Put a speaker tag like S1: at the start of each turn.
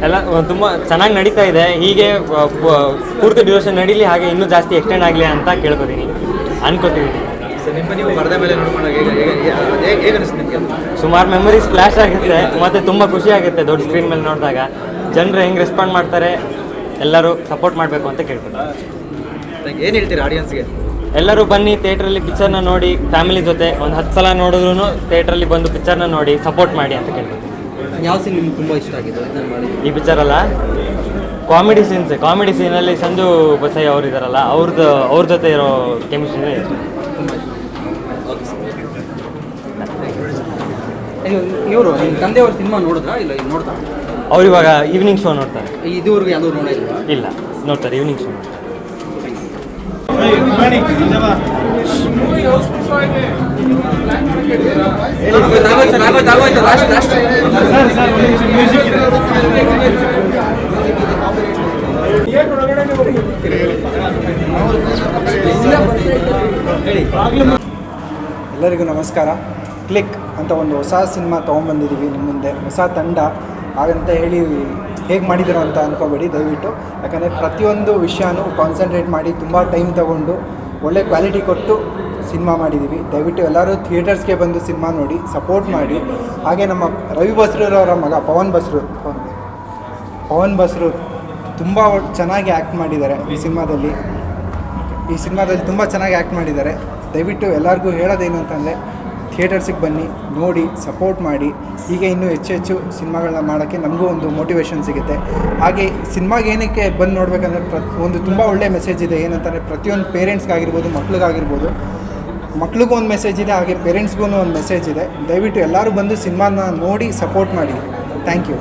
S1: ಎಲ್ಲ ತುಂಬ ಚೆನ್ನಾಗಿ ನಡೀತಾ ಇದೆ. ಹೀಗೆ ಪೂರ್ತಿ ಡ್ಯೂರೇಷನ್ ನಡೀಲಿ, ಹಾಗೆ ಇನ್ನೂ ಜಾಸ್ತಿ ಎಕ್ಸ್ಟೆಂಡ್ ಆಗಲಿ ಅಂತ ಕೇಳ್ಕೊತೀನಿ, ಅನ್ಕೋತಿದ್ದೀನಿ.
S2: ನೀವು ಪರದೆ ಮೇಲೆ ನೋಡ್ಕೊಂಡಾಗ ಹೇಗೆ ಅನಿಸ್ತು ನಿಮಗೆ?
S1: ಸುಮಾರು ಮೆಮೊರೀಸ್ ಫ್ಲ್ಯಾಶ್ ಆಗುತ್ತೆ ಮತ್ತು ತುಂಬ ಖುಷಿ ಆಗುತ್ತೆ ದೊಡ್ಡ ಸ್ಕ್ರೀನ್ ಮೇಲೆ ನೋಡಿದಾಗ. ಜನರು ಹೆಂಗೆ ರೆಸ್ಪಾಂಡ್ ಮಾಡ್ತಾರೆ, ಎಲ್ಲರೂ ಸಪೋರ್ಟ್ ಮಾಡಬೇಕು ಅಂತ ಕೇಳ್ಕೊತೀನಿ.
S2: ಏನು ಹೇಳ್ತೀರಿ ಆಡಿಯನ್ಸ್ಗೆ?
S1: ಎಲ್ಲರೂ ಬನ್ನಿ, ಥಿಯೇಟ್ರಲ್ಲಿ ಪಿಕ್ಚರ್ನ ನೋಡಿ, ಫ್ಯಾಮಿಲಿ ಜೊತೆ ಒಂದು 10 ಸಲ ನೋಡಿದ್ರು ಥಿಯೇಟ್ರಲ್ಲಿ ಬಂದು ಪಿಕ್ಚರ್ನ ನೋಡಿ ಸಪೋರ್ಟ್ ಮಾಡಿ ಅಂತ ಕೇಳ್ಕೊತೀನಿ.
S2: ಯಾವ ಸೀನ್ ನಿಮ್ಗೆ ತುಂಬ ಇಷ್ಟ ಆಗಿದೆ
S1: ಈ ಪಿಕ್ಚರಲ್ಲ? ಕಾಮಿಡಿ ಸೀನಲ್ಲಿ ಸಂಜು ಬಸಯ್ಯ ಅವರು ಇದ್ದಾರಲ್ಲ, ಅವ್ರ ಜೊತೆ ಇರೋ ಕೆಮಿಸ್ಟ್ರಿ ಇಷ್ಟ.
S2: ಇವರು ನಿಮ್ಮ ತಂದೆಯವ್ರ ಸಿನಿಮಾ ನೋಡಿದ್ರಾ ಇಲ್ಲ ನೋಡ್ತಾ?
S1: ಅವ್ರು ಇವಾಗ ಈವ್ನಿಂಗ್ ಶೋ ನೋಡ್ತಾರೆ.
S2: ಇದುವರೆಗೂ ಯಾವುದೂ ನೋಡಿಲ್ಲ?
S1: ಇಲ್ಲ, ನೋಡ್ತಾರೆ, ಈವ್ನಿಂಗ್ ಶೋ ನೋಡ್ತಾರೆ.
S3: ಎಲ್ಲರಿಗೂ ನಮಸ್ಕಾರ. ಕ್ಲಿಕ್ ಅಂತ ಒಂದು ಹೊಸ ಸಿನಿಮಾ ತೊಗೊಂಬಂದಿದ್ದೀವಿ ನಿಮ್ಮ ಮುಂದೆ, ಹೊಸ ತಂಡ ಹಾಗಂತ ಹೇಳಿ ಹೇಗೆ ಮಾಡಿದ್ದೀರೋ ಅಂತ ಅಂದ್ಕೋಬೇಡಿ ದಯವಿಟ್ಟು. ಯಾಕಂದರೆ ಪ್ರತಿಯೊಂದು ವಿಷಯನೂ ಕಾನ್ಸಂಟ್ರೇಟ್ ಮಾಡಿ ತುಂಬ ಟೈಮ್ ತಗೊಂಡು ಒಳ್ಳೆ ಕ್ವಾಲಿಟಿ ಕೊಟ್ಟು ಸಿನಿಮಾ ಮಾಡಿದ್ದೀವಿ. ದಯವಿಟ್ಟು ಎಲ್ಲರೂ ಥಿಯೇಟರ್ಸ್ಗೆ ಬಂದು ಸಿನಿಮಾ ನೋಡಿ ಸಪೋರ್ಟ್ ಮಾಡಿ. ಹಾಗೆ ನಮ್ಮ ರವಿ ಬಸ್ರೂರವರ ಮಗ ಪವನ್ ಬಸ್ರೂರ್ ತುಂಬ ಚೆನ್ನಾಗಿ ಆ್ಯಕ್ಟ್ ಮಾಡಿದ್ದಾರೆ ಈ ಸಿನಿಮಾದಲ್ಲಿ ತುಂಬ ಚೆನ್ನಾಗಿ ಆ್ಯಕ್ಟ್ ಮಾಡಿದ್ದಾರೆ. ದಯವಿಟ್ಟು ಎಲ್ಲರಿಗೂ ಹೇಳೋದೇನು ಅಂತಂದರೆ ಥಿಯೇಟರ್ಸಿಗೆ ಬನ್ನಿ, ನೋಡಿ ಸಪೋರ್ಟ್ ಮಾಡಿ. ಹೀಗೆ ಇನ್ನೂ ಹೆಚ್ಚು ಸಿನಿಮಾಗಳನ್ನ ಮಾಡೋಕ್ಕೆ ನಮಗೂ ಒಂದು ಮೋಟಿವೇಶನ್ ಸಿಗುತ್ತೆ. ಹಾಗೆ ಸಿನಿಮಾಗೆ ಏನಕ್ಕೆ ಬಂದು ನೋಡಬೇಕಂದ್ರೆ ಒಂದು ತುಂಬ ಒಳ್ಳೆಯ ಮೆಸೇಜ್ ಇದೆ. ಏನಂತಂದರೆ ಪ್ರತಿಯೊಂದು ಪೇರೆಂಟ್ಸ್ಗಾಗಿರ್ಬೋದು, ಮಕ್ಳಿಗೂ ಒಂದು ಮೆಸೇಜ್ ಇದೆ, ಹಾಗೆ ಪೇರೆಂಟ್ಸ್ಗೂ ಒಂದು ಮೆಸೇಜ್ ಇದೆ. ದಯವಿಟ್ಟು ಎಲ್ಲರೂ ಬಂದು ಸಿನಿಮಾನ ನೋಡಿ ಸಪೋರ್ಟ್ ಮಾಡಿ. Thank you.